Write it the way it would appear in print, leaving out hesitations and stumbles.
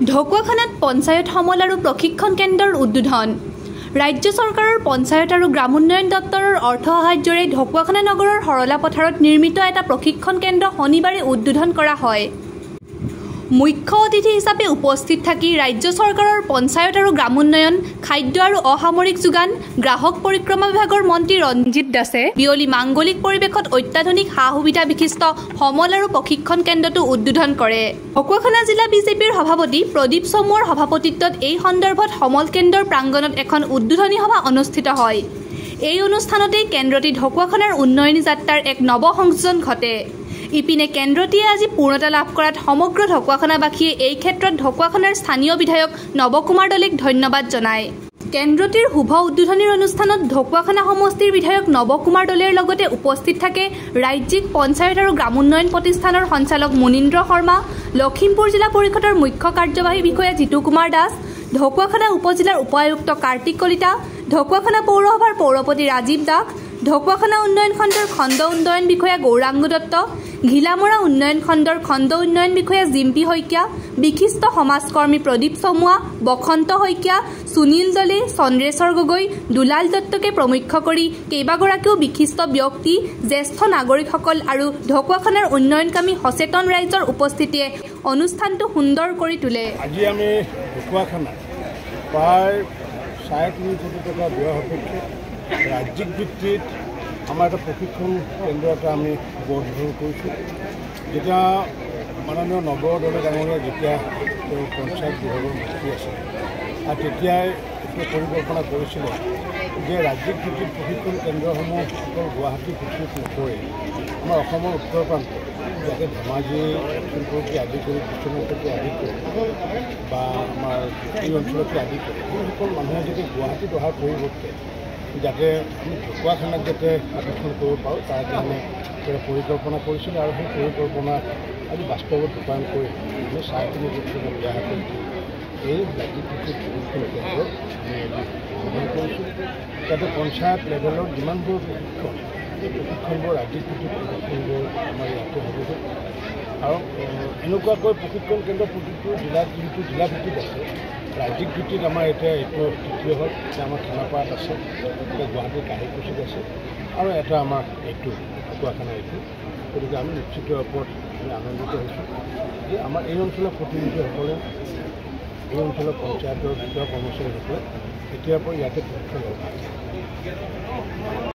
ঢকুৱাখানাত পঞ্চায়ত সমল আৰু প্ৰশিক্ষণ কেন্দ্ৰৰ উদ্বোধন। ৰাজ্য চৰকাৰৰ পঞ্চায়ত আৰু গ্ৰামোন্নয়ন দপ্তৰৰ অৰ্থ সাহায্যৰে ঢকুৱাখানা নগৰৰ সৰলা পথাৰত নিৰ্মিত এটা প্ৰশিক্ষণ কেন্দ্ৰ শনিবাৰে উদ্বোধন কৰা হয়। মুখ্য অতিথি হিচাপে উপস্থিত থাকি ৰাজ্য চৰকাৰৰ পঞ্চায়ত আৰু গ্ৰামোন্নয়ন, খাদ্য আৰু অসামৰিক যোগান, গ্ৰাহক পৰিক্ৰমা বিভাগৰ মন্ত্ৰী ৰঞ্জিত দাসে বিয়লি মাংগলিক পৰিৱেশত অত্যাধুনিক সা-সুবিধা বিশিষ্ট সমল আৰু প্ৰশিক্ষণ কেন্দ্ৰটো উদ্বোধন কৰে। ঢকুৱাখানা জিলা বিজেপিৰ সভাপতি প্ৰদীপ চমুৱাৰ সভাপতিত্বত এই সন্দৰ্ভত সমল কেন্দ্ৰৰ প্ৰাংগণত এখন উদ্বোধনী সভা অনুষ্ঠিত হয়। এই অনুষ্ঠানতেই কেন্দ্ৰটি ঢকুৱাখানাৰ উন্নয়নী যাত্ৰাৰ এক নৱ সংযোজন ঘটে। ইপিনে কেন্দ্ৰটিয়ে আজি পূৰ্ণতা লাভ কৰাত সমগ্ৰ ঢকুৱাখানাবাসীয়ে এই ক্ষেত্ৰত ঢকুৱাখানাৰ স্থানীয় বিধায়ক নৱকুমাৰ দলেক ধন্যবাদ জনায়। কেন্দ্ৰটিৰ শুভ উদ্বোধনীৰ অনুষ্ঠানত ঢকুৱাখানা সমষ্টিৰ বিধায়ক নৱকুমাৰ দলেৰ লগতে উপস্থিত থাকে ৰাজ্যিক পঞ্চায়ত আৰু গ্ৰামোন্নয়ন প্ৰতিষ্ঠানৰ সঞ্চালক মুনীন্দ্ৰ শৰ্মা, লখিমপুৰ জিলা পৰিষদৰ মুখ্য কাৰ্যবাহী বিষয়া জিতু কুমাৰ দাস, ঢকুৱাখানা উপজিলাৰ উপায়ুক্ত কাৰ্তিক কলিতা, ঢকুৱাখানা পৌৰসভাৰ পৌৰপতি ৰাজীৱ দাস, ঢকুৱাখানা উন্নয়ন খণ্ডৰ খণ্ড উন্নয়ন বিষয়া গৌৰাংগ দত্ত, ঘিলামৰা উন্নয়ন খণ্ডৰ খণ্ড উন্নয়ন বিষয়া জিম্পি শইকীয়া, বিশিষ্ট সমাজকৰ্মী প্ৰদীপ চমুৱা, বসন্ত শইকীয়া, সুনীল দলে, চন্দ্ৰেশ্বৰ গগৈ, দুলাল দত্তকে প্ৰমুখ্য কৰি কেইবাগৰাকীও বিশিষ্ট ব্যক্তি, জ্যেষ্ঠ নাগৰিকসকল আৰু ঢকুৱাখানাৰ উন্নয়নকামী সচেতন ৰাইজৰ উপস্থিতিয়ে অনুষ্ঠানটো সুন্দৰ কৰি তোলে। আজি আমি ঢকুৱাখানাত প্ৰায় 3.5 কোটি টকা ব্যয় সাপেক্ষে ৰাজ্যিক ভিত্তিত আমাৰ এটা প্ৰশিক্ষণ কেন্দ্ৰ এটা আমি উদ্বোধন কৰিছোঁ। যেতিয়া মাননীয় নৱ দলে ডাঙৰীয়া যেতিয়া তেওঁ পঞ্চায়ত বিভাগৰ মন্ত্ৰী আছিল আৰু তেতিয়াই এইটো পৰিকল্পনা কৰিছিলে যে ৰাজ্যিক ভিত্তিত প্ৰশিক্ষণ কেন্দ্ৰসমূহ অকল গুৱাহাটীৰ ভিত্তিত নকৰি আমাৰ অসমৰ উত্তৰ প্ৰান্ত যাতে ধেমাজি, লখিমপুৰকে আদি কৰি বিশ্বনাথকে আদি কৰি বা আমাৰ এই অঞ্চলকে আদি কৰি সেইসকল মানুহে যাতে গুৱাহাটীত অহাৰ পৰিৱৰ্তে যাতে আমি ঢকুৱাখানাত যাতে আকৰ্ষণ কৰিব পাৰোঁ তাৰ কাৰণে পৰিকল্পনা কৰিছিলোঁ আৰু সেই পৰিকল্পনা আজি বাস্তৱত ৰূপায়ণ কৰি আমি 3.5 কোটি টকা ব্যয় সাপেক্ষে এই ৰাজ্যিক ভিত্তিত প্ৰশিক্ষণ কেন্দ্ৰ আমি উদ্বোধন কৰিছোঁ। যাতে পঞ্চায়ত লেভেলৰ যিমানবোৰ প্ৰশিক্ষণ সেই প্ৰশিক্ষণবোৰ ৰাজ্যিক ভিত্তিত প্ৰশিক্ষণবোৰ আমাৰ ইয়াতে হ'বগৈ আৰু এনেকুৱাকৈ প্ৰশিক্ষণ কেন্দ্ৰ প্ৰতিটো জিলাত যোনটো জিলা ভিত্তিত আছে ৰাজ্যিক ভিত্তিত আমাৰ এতিয়া এইটো তৃতীয় হ'ল, এতিয়া আমাৰ খানাপাৰাত আছে, এতিয়া গুৱাহাটীৰ কাহিকুছিত আছে আৰু এটা আমাৰ এইটো ঢকুৱাখানা এইটো। গতিকে আমি নিশ্চিত ওপৰত আমি আনন্দিত হৈছোঁ যে আমাৰ এই অঞ্চলৰ প্ৰতিনিধিসকলে এই অঞ্চলৰ পঞ্চায়তৰ বিষয়া কৰ্মচাৰীসকলে এতিয়াৰ পৰা ইয়াতে প্ৰশিক্ষণ ল'ব।